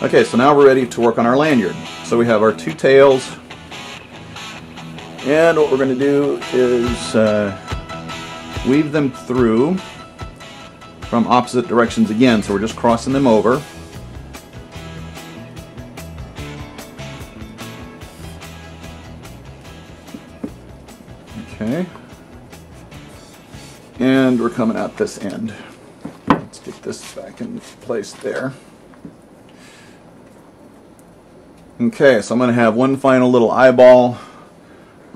Okay, so now we're ready to work on our lanyard. So we have our two tails, and what we're going to do is weave them through from opposite directions again. So we're just crossing them over. Okay, and we're coming out this end. Let's get this back in place there. Okay, so I'm going to have one final little eyeball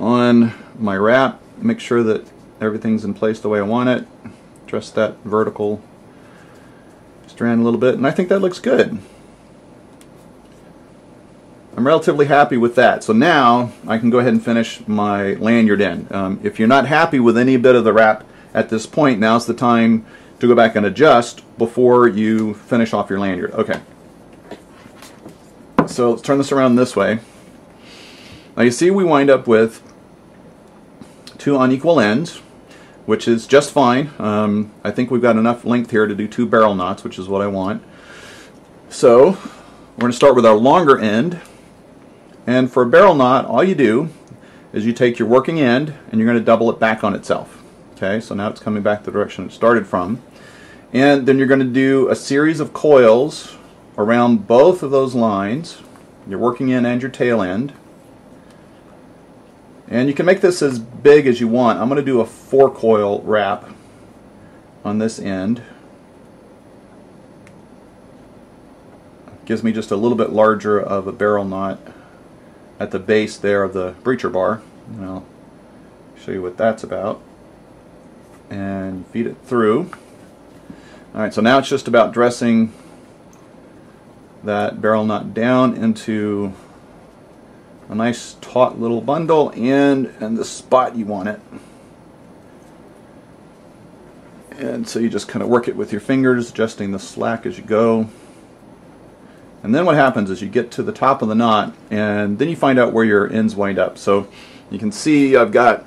on my wrap. Make sure that everything's in place the way I want it. Adjust that vertical strand a little bit, and I think that looks good. I'm relatively happy with that. So now I can go ahead and finish my lanyard end. If you're not happy with any bit of the wrap at this point, now's the time to go back and adjust before you finish off your lanyard. Okay. So let's turn this around this way. Now you see we wind up with two unequal ends, which is just fine. I think we've got enough length here to do 2 barrel knots, which is what I want. So we're going to start with our longer end. And for a barrel knot, all you do is you take your working end and you're going to double it back on itself. Okay, so now it's coming back the direction it started from. And then you're going to do a series of coils around both of those lines, your working end and your tail end. And you can make this as big as you want. I'm going to do a 4-coil wrap on this end. Gives me just a little bit larger of a barrel knot at the base there of the breacher bar. And I'll show you what that's about. And feed it through. Alright, so now it's just about dressing that barrel knot down into a nice taut little bundle and the spot you want it. And so you just kind of work it with your fingers, adjusting the slack as you go. And then what happens is you get to the top of the knot, and then you find out where your ends wind up. So you can see I've got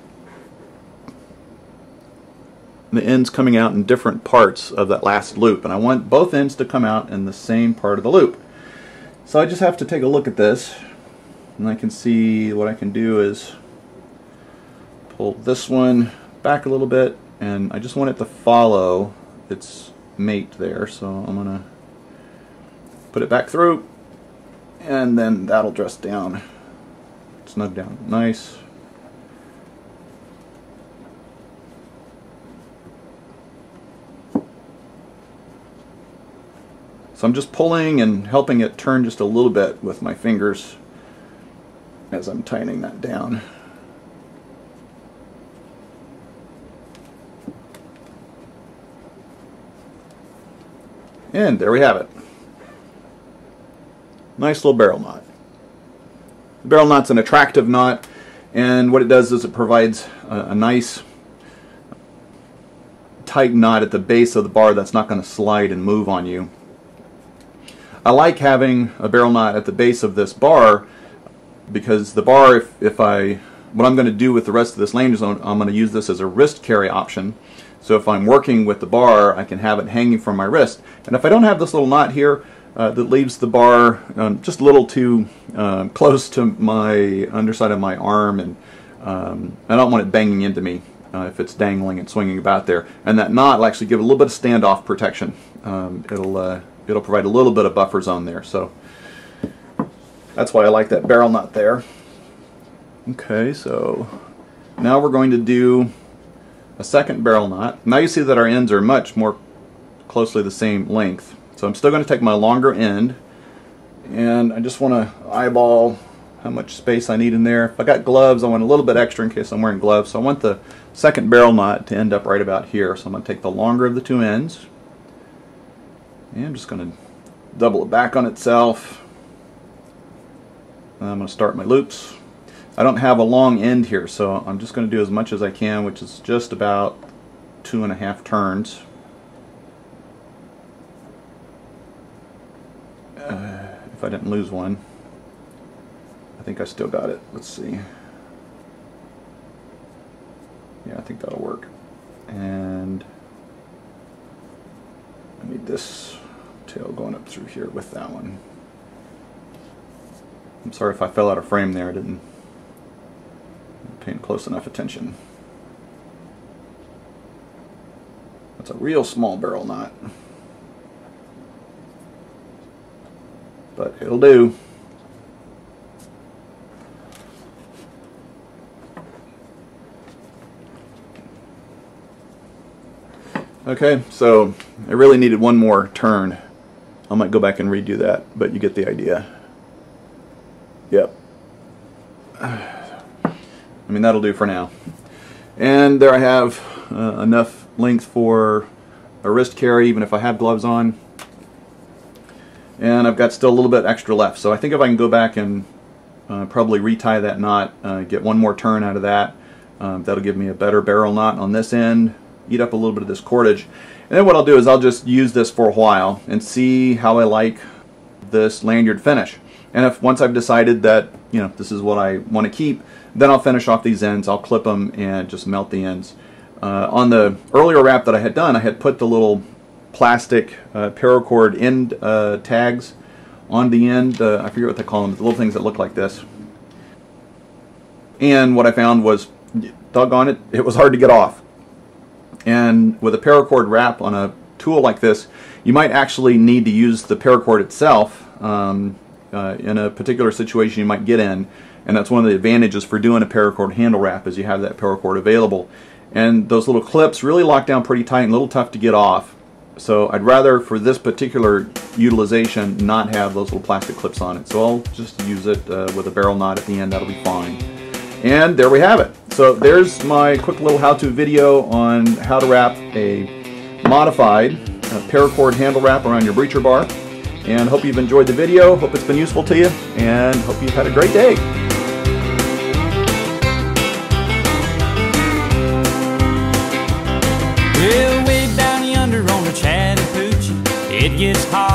the ends coming out in different parts of that last loop, and I want both ends to come out in the same part of the loop. So I just have to take a look at this, and I can see what I can do is pull this one back a little bit, and I just want it to follow its mate there. So I'm going to put it back through, and then that'll dress down, snug down nice. So I'm just pulling and helping it turn just a little bit with my fingers as I'm tightening that down. And there we have it. Nice little barrel knot. The barrel knot's an attractive knot, and what it does is it provides a nice tight knot at the base of the bar that's not going to slide and move on you. I like having a barrel knot at the base of this bar because the bar, what I'm going to do with the rest of this lanyard zone, I'm going to use this as a wrist carry option. So if I'm working with the bar, I can have it hanging from my wrist. And if I don't have this little knot here that leaves the bar just a little too close to my underside of my arm, and I don't want it banging into me if it's dangling and swinging about there. And that knot will actually give a little bit of standoff protection. It'll provide a little bit of buffer zone there. So that's why I like that barrel knot there. Okay, so now we're going to do a second barrel knot. Now you see that our ends are much more closely the same length. So I'm still going to take my longer end, and I just want to eyeball how much space I need in there. If I got gloves, I want a little bit extra in case I'm wearing gloves. So I want the second barrel knot to end up right about here. So I'm going to take the longer of the two ends, and I'm just going to double it back on itself. And I'm going to start my loops. I don't have a long end here, so I'm just going to do as much as I can, which is just about 2.5 turns. If I didn't lose one. I think I still got it. Let's see. Yeah, I think that'll work. And I need this tail going up through here with that one. I'm sorry if I fell out of frame there. I didn't pay close enough attention. That's a real small barrel knot, but it'll do. Okay, so I really needed one more turn. I might go back and redo that, but you get the idea. Yep. I mean, that'll do for now. And there I have enough length for a wrist carry, even if I have gloves on. And I've got still a little bit extra left. So I think if I can go back and probably retie that knot, get one more turn out of that, that'll give me a better barrel knot on this end, eat up a little bit of this cordage. And then what I'll do is I'll just use this for a while and see how I like this lanyard finish. And if once I've decided that, you know, this is what I want to keep, then I'll finish off these ends. I'll clip them and just melt the ends. On the earlier wrap that I had done, I had put the little plastic paracord end tags on the end. I forget what they call them, the little things that look like this. And what I found was, doggone it, it was hard to get off. And with a paracord wrap on a tool like this, you might actually need to use the paracord itself. In a particular situation you might get in, and that's one of the advantages for doing a paracord handle wrap, is you have that paracord available. And those little clips really lock down pretty tight and a little tough to get off. So I'd rather, for this particular utilization, not have those little plastic clips on it. So I'll just use it with a barrel knot at the end. That'll be fine. And there we have it. So there's my quick little how-to video on how to wrap a modified paracord handle wrap around your breacher bar. And hope you've enjoyed the video, hope it's been useful to you, and hope you've had a great day. Well, way down yonder on the Chattahoochee, it gets hot.